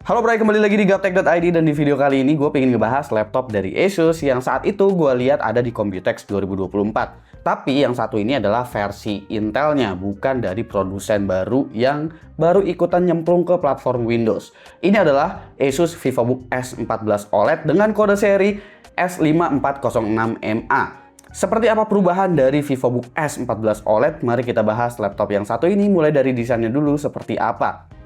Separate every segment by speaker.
Speaker 1: Halo Bray, kembali lagi di Gaptek.id dan di video kali ini gue pengen ngebahas laptop dari Asus yang saat itu gue lihat ada di Computex 2024. Tapi yang satu ini adalah versi Intelnya, bukan dari produsen baru yang baru ikutan nyemplung ke platform Windows. Ini adalah Asus VivoBook S14 OLED dengan kode seri S5406MA. Seperti apa perubahan dari VivoBook S14 OLED? Mari kita bahas laptop yang satu ini mulai dari desainnya dulu seperti apa.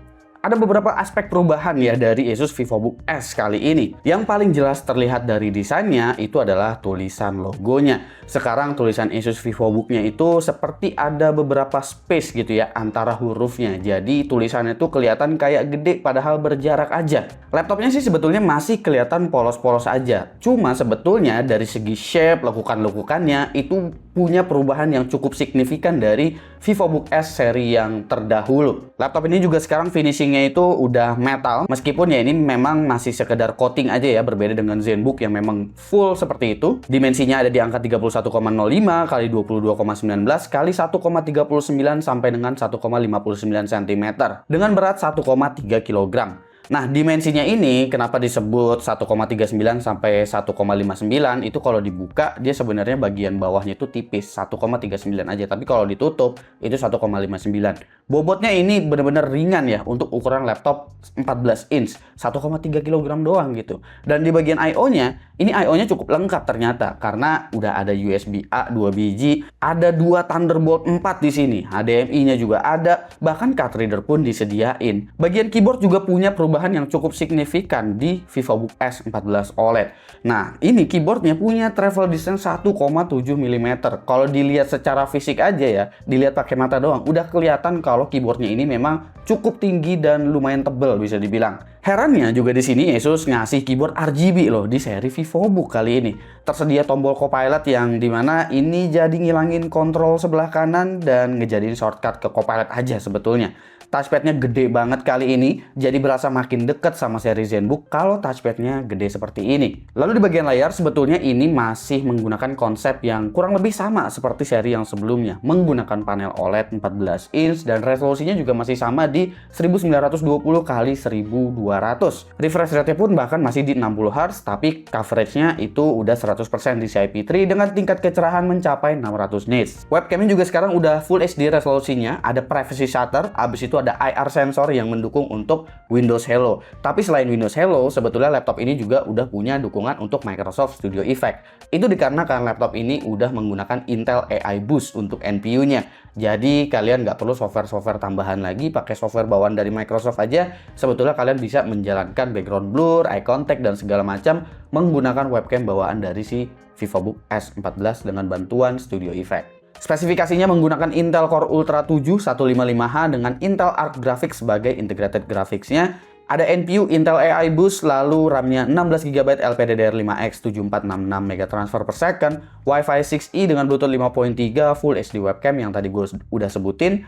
Speaker 1: Ada beberapa aspek perubahan ya dari Asus VivoBook S kali ini. Yang paling jelas terlihat dari desainnya itu adalah tulisan logonya. Sekarang tulisan Asus VivoBook-nya itu seperti ada beberapa space gitu ya antara hurufnya. Jadi tulisannya itu kelihatan kayak gede padahal berjarak aja. Laptopnya sih sebetulnya masih kelihatan polos-polos aja. Cuma sebetulnya dari segi shape, lekukan-lekukannya itu punya perubahan yang cukup signifikan dari VivoBook S seri yang terdahulu. Laptop ini juga sekarang finishingnya itu udah metal, meskipun ya ini memang masih sekedar coating aja ya, berbeda dengan ZenBook yang memang full seperti itu. Dimensinya ada di angka 31,05 kali 22,19 kali 1,39 sampai dengan 1,59 cm dengan berat 1,3 kg. Nah, dimensinya ini kenapa disebut 1,39 sampai 1,59 itu kalau dibuka dia sebenarnya bagian bawahnya itu tipis 1,39 aja, tapi kalau ditutup itu 1,59. Bobotnya ini benar-benar ringan ya untuk ukuran laptop 14 inch, 1,3 kg doang gitu. Dan di bagian I/O-nya, ini I/O-nya cukup lengkap ternyata karena udah ada USB-A 2 biji, ada 2 Thunderbolt 4 di sini, HDMI-nya juga ada, bahkan card reader pun disediain. Bagian keyboard juga punya perubahan yang cukup signifikan di VivoBook S14 OLED. Nah, ini keyboardnya punya travel distance 1,7 mm. Kalau dilihat secara fisik aja ya, dilihat pakai mata doang, udah kelihatan kalau keyboardnya ini memang cukup tinggi dan lumayan tebal bisa dibilang. Herannya juga di sini Asus ngasih keyboard RGB loh di seri VivoBook kali ini. Tersedia tombol Copilot yang dimana ini jadi ngilangin kontrol sebelah kanan dan ngejadiin shortcut ke Copilot aja sebetulnya. Touchpadnya gede banget kali ini, jadi berasa makin deket sama seri ZenBook kalau touchpadnya gede seperti ini. Lalu di bagian layar sebetulnya ini masih menggunakan konsep yang kurang lebih sama seperti seri yang sebelumnya, menggunakan panel OLED 14 inch dan resolusinya juga masih sama di 1920 x 1200. Refresh rate-nya pun bahkan masih di 60 Hz, tapi coveragenya itu udah 100% DCI-P3 dengan tingkat kecerahan mencapai 600 nits. Webcamnya juga sekarang udah Full HD resolusinya, ada privacy shutter, abis itu ada IR sensor yang mendukung untuk Windows Hello. Tapi selain Windows Hello, sebetulnya laptop ini juga udah punya dukungan untuk Microsoft Studio Effect. Itu dikarenakan laptop ini udah menggunakan Intel AI Boost untuk NPU-nya. Jadi kalian nggak perlu software-software tambahan lagi, pakai software bawaan dari Microsoft aja. Sebetulnya kalian bisa menjalankan background blur, eye contact, dan segala macam menggunakan webcam bawaan dari si VivoBook S14 dengan bantuan Studio Effect. Spesifikasinya menggunakan Intel Core Ultra 7 155H dengan Intel Arc Graphics sebagai integrated graphics-nya. Ada NPU Intel AI Boost, lalu RAM-nya 16GB LPDDR5X 7466 MB transfer per second, Wi-Fi 6E dengan Bluetooth 5.3, Full HD webcam yang tadi gue udah sebutin,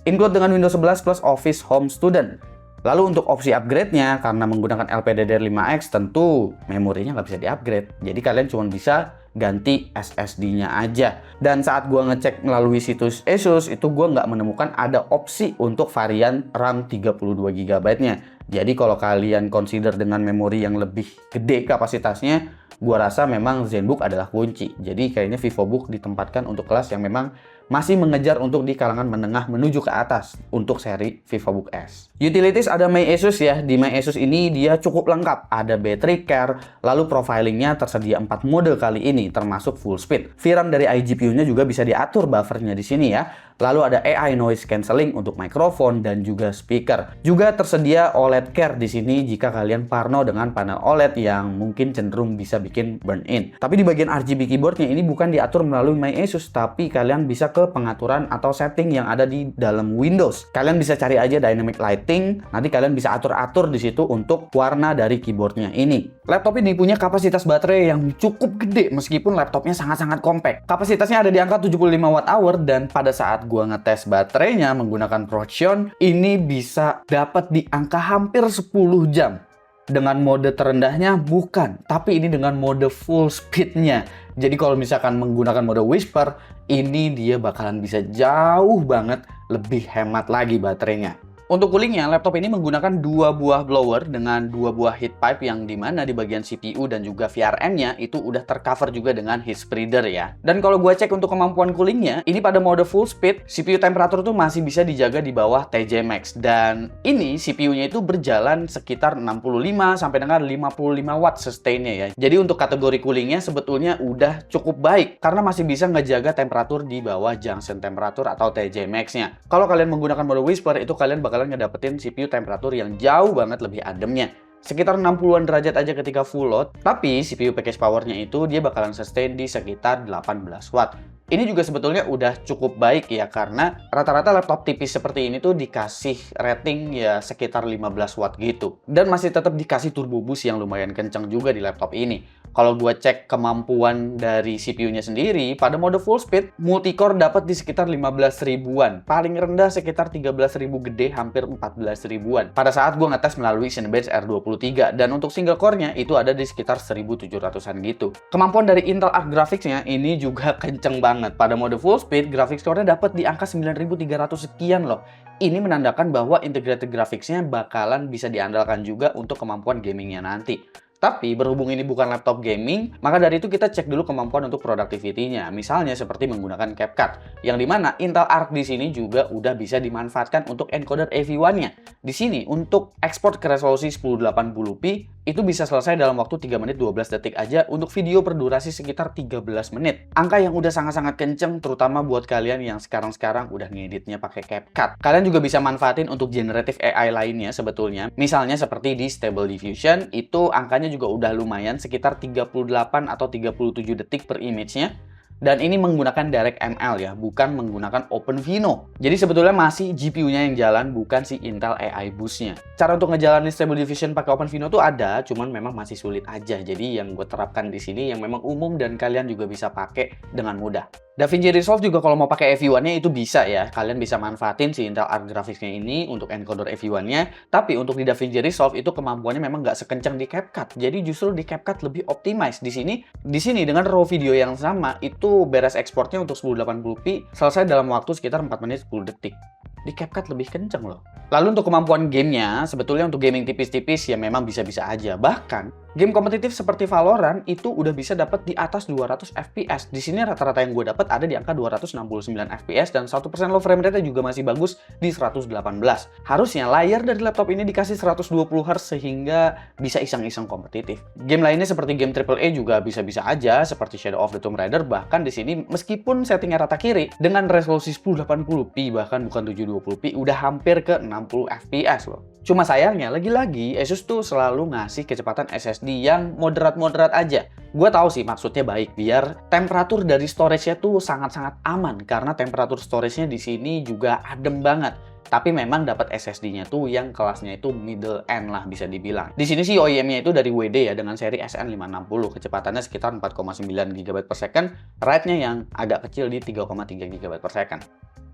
Speaker 1: include dengan Windows 11 plus Office Home Student. Lalu untuk opsi upgrade-nya, karena menggunakan LPDDR5X tentu memorinya nggak bisa di-upgrade. Jadi kalian cuma bisa ganti SSD-nya aja. Dan saat gua ngecek melalui situs Asus, itu gua nggak menemukan ada opsi untuk varian RAM 32GB-nya. Jadi kalau kalian consider dengan memori yang lebih gede kapasitasnya, gua rasa memang ZenBook adalah kunci. Jadi kayaknya VivoBook ditempatkan untuk kelas yang memang masih mengejar untuk di kalangan menengah menuju ke atas untuk seri VivoBook S. Utilities ada My Asus ya. Di My Asus ini dia cukup lengkap. Ada battery care, lalu profilingnya tersedia 4 mode kali ini termasuk full speed. VRAM dari iGPU-nya juga bisa diatur buffernya di sini ya. Lalu ada AI noise cancelling untuk mikrofon dan juga speaker. Juga tersedia OLED care di sini jika kalian parno dengan panel OLED yang mungkin cenderung bisa bikin burn in. Tapi di bagian RGB keyboardnya ini bukan diatur melalui My Asus, tapi kalian bisa ke pengaturan atau setting yang ada di dalam Windows. Kalian bisa cari aja dynamic lighting, nanti kalian bisa atur-atur di situ untuk warna dari keyboardnya ini. Laptop ini punya kapasitas baterai yang cukup gede meskipun laptopnya sangat-sangat compact. Kapasitasnya ada di angka 75 Wh dan pada saat gua ngetes baterainya menggunakan Protion, ini bisa dapat di angka hampir 10 jam. Dengan mode terendahnya bukan, tapi ini dengan mode full speednya. Jadi kalau misalkan menggunakan mode Whisper, ini dia bakalan bisa jauh banget lebih hemat lagi baterainya. Untuk coolingnya, laptop ini menggunakan dua buah blower dengan dua buah heat pipe yang dimana di bagian CPU dan juga VRM-nya itu udah tercover juga dengan heat spreader ya. Dan kalau gue cek untuk kemampuan coolingnya, ini pada mode full speed, CPU temperatur tuh masih bisa dijaga di bawah TJ Max. Dan ini CPU-nya itu berjalan sekitar 65 sampai dengan 55 watt sustain-nya ya. Jadi untuk kategori coolingnya sebetulnya udah cukup baik karena masih bisa ngejaga temperatur di bawah junction temperatur atau TJ Max-nya. Kalau kalian menggunakan mode Whisper, itu kalian bakal ngedapetin CPU temperatur yang jauh banget lebih ademnya. Sekitar 60-an derajat aja ketika full load, tapi CPU package powernya itu dia bakalan sustain di sekitar 18 watt. Ini juga sebetulnya udah cukup baik ya, karena rata-rata laptop tipis seperti ini tuh dikasih rating ya sekitar 15 watt gitu. Dan masih tetap dikasih turbo boost yang lumayan kencang juga di laptop ini. Kalau gue cek kemampuan dari CPU-nya sendiri, pada mode full speed, multicore dapat di sekitar 15 ribuan. Paling rendah sekitar 13 ribu, gede hampir 14 ribuan. Pada saat gue ngetes melalui Cinebench R23, dan untuk single core-nya itu ada di sekitar 1700-an gitu. Kemampuan dari Intel Arc Graphics-nya ini juga kenceng banget. Pada mode full speed, graphics core-nya dapat di angka 9300 sekian loh. Ini menandakan bahwa integrated graphics-nya bakalan bisa diandalkan juga untuk kemampuan gaming-nya nanti. Tapi berhubung ini bukan laptop gaming, maka dari itu kita cek dulu kemampuan untuk productivity-nya. Misalnya seperti menggunakan CapCut, yang dimana Intel Arc di sini juga udah bisa dimanfaatkan untuk encoder AV1-nya. Di sini untuk ekspor ke resolusi 1080p itu bisa selesai dalam waktu 3 menit 12 detik aja untuk video berdurasi sekitar 13 menit. Angka yang udah sangat-sangat kenceng, terutama buat kalian yang sekarang-sekarang udah ngeditnya pakai CapCut. Kalian juga bisa manfaatin untuk generative AI lainnya sebetulnya. Misalnya seperti di Stable Diffusion, itu angkanya juga udah lumayan, sekitar 38 atau 37 detik per image-nya. Dan ini menggunakan DirectML ya, bukan menggunakan OpenVINO. Jadi sebetulnya masih GPU-nya yang jalan, bukan si Intel AI Boost-nya. Cara untuk ngejalanin Stable Diffusion pakai OpenVINO tuh ada, cuman memang masih sulit aja. Jadi yang gue terapkan di sini yang memang umum dan kalian juga bisa pakai dengan mudah. DaVinci Resolve juga kalau mau pakai AV1-nya itu bisa ya. Kalian bisa manfaatin si Intel Arc Graphics-nya ini untuk encoder AV1-nya. Tapi untuk di DaVinci Resolve itu kemampuannya memang nggak sekencang di CapCut. Jadi justru di CapCut lebih optimize. Di sini dengan raw video yang sama itu beres ekspornya untuk 1080p selesai dalam waktu sekitar 4 menit 10 detik. Di CapCut lebih kenceng loh. Lalu untuk kemampuan gamenya, sebetulnya untuk gaming tipis-tipis ya memang bisa-bisa aja. Bahkan game kompetitif seperti Valorant itu udah bisa dapat di atas 200 FPS. Di sini rata-rata yang gue dapat ada di angka 269 FPS dan 1% low frame rate juga masih bagus di 118. Harusnya layar dari laptop ini dikasih 120 Hz sehingga bisa iseng-iseng kompetitif. Game lainnya seperti game AAA juga bisa-bisa aja seperti Shadow of the Tomb Raider. Bahkan di sini meskipun settingnya rata kiri dengan resolusi 1080p bahkan bukan 720p udah hampir ke 60 FPS loh. Cuma sayangnya lagi-lagi Asus tuh selalu ngasih kecepatan SSD yang moderat-moderat aja. Gue tahu sih maksudnya baik biar temperatur dari storage-nya tuh sangat-sangat aman karena temperatur storage-nya di sini juga adem banget. Tapi memang dapat SSD-nya tuh yang kelasnya itu middle end lah bisa dibilang. Di sini sih OEM-nya itu dari WD ya dengan seri SN560, kecepatannya sekitar 4,9 GB per second, RAID-nya yang agak kecil di 3,3 GB per second.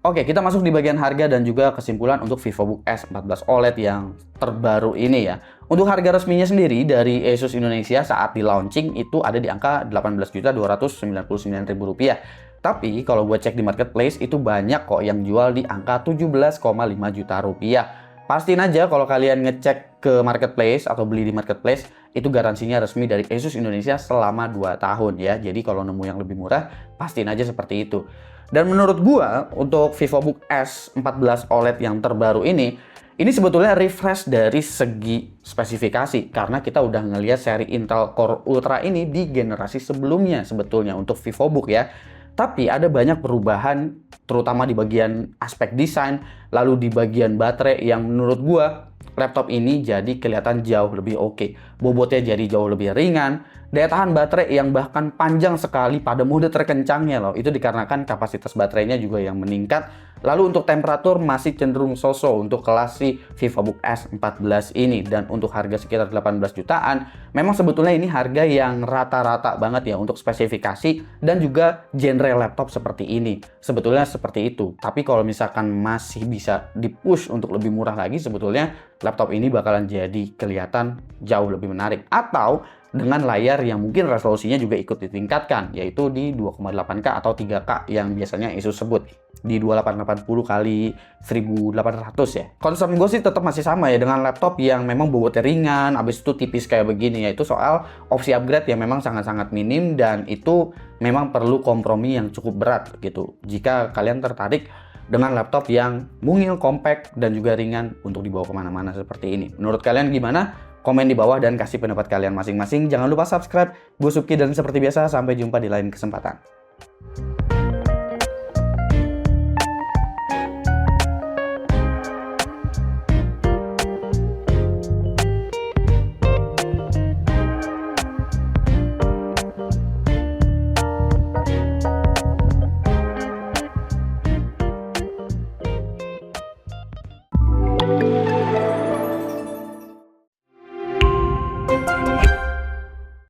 Speaker 1: Oke, kita masuk di bagian harga dan juga kesimpulan untuk VivoBook S14 OLED yang terbaru ini ya. Untuk harga resminya sendiri dari Asus Indonesia saat di launching itu ada di angka Rp18.299.000. Tapi kalau gue cek di marketplace itu banyak kok yang jual di angka 17,5 juta rupiah. Pastiin aja kalau kalian ngecek ke marketplace atau beli di marketplace itu garansinya resmi dari Asus Indonesia selama 2 tahun ya. Jadi kalau nemu yang lebih murah, pastiin aja seperti itu. Dan menurut gua untuk VivoBook S14 OLED yang terbaru ini sebetulnya refresh dari segi spesifikasi karena kita udah ngelihat seri Intel Core Ultra ini di generasi sebelumnya sebetulnya untuk VivoBook ya. Tapi ada banyak perubahan terutama di bagian aspek desain, lalu di bagian baterai yang menurut gua laptop ini jadi kelihatan jauh lebih oke. Bobotnya jadi jauh lebih ringan, daya tahan baterai yang bahkan panjang sekali pada mode terkencangnya loh. Itu dikarenakan kapasitas baterainya juga yang meningkat. Lalu untuk temperatur masih cenderung so-so untuk kelas si VivoBook S14 ini. Dan untuk harga sekitar 18 jutaan, memang sebetulnya ini harga yang rata-rata banget ya untuk spesifikasi dan juga genre laptop seperti ini. Sebetulnya seperti itu. Tapi kalau misalkan masih bisa di-push untuk lebih murah lagi, sebetulnya laptop ini bakalan jadi kelihatan jauh lebih menarik. Atau dengan layar yang mungkin resolusinya juga ikut ditingkatkan, yaitu di 2,8K atau 3K yang biasanya Asus sebut. di 2880 kali 1800 ya. Concern gue sih tetap masih sama ya dengan laptop yang memang bobotnya ringan, habis itu tipis kayak begini, yaitu soal opsi upgrade yang memang sangat-sangat minim dan itu memang perlu kompromi yang cukup berat gitu. Jika kalian tertarik dengan laptop yang mungil, compact, dan juga ringan untuk dibawa kemana-mana seperti ini. Menurut kalian gimana? Komen di bawah dan kasih pendapat kalian masing-masing. Jangan lupa subscribe. Gue Supki dan seperti biasa sampai jumpa di lain kesempatan.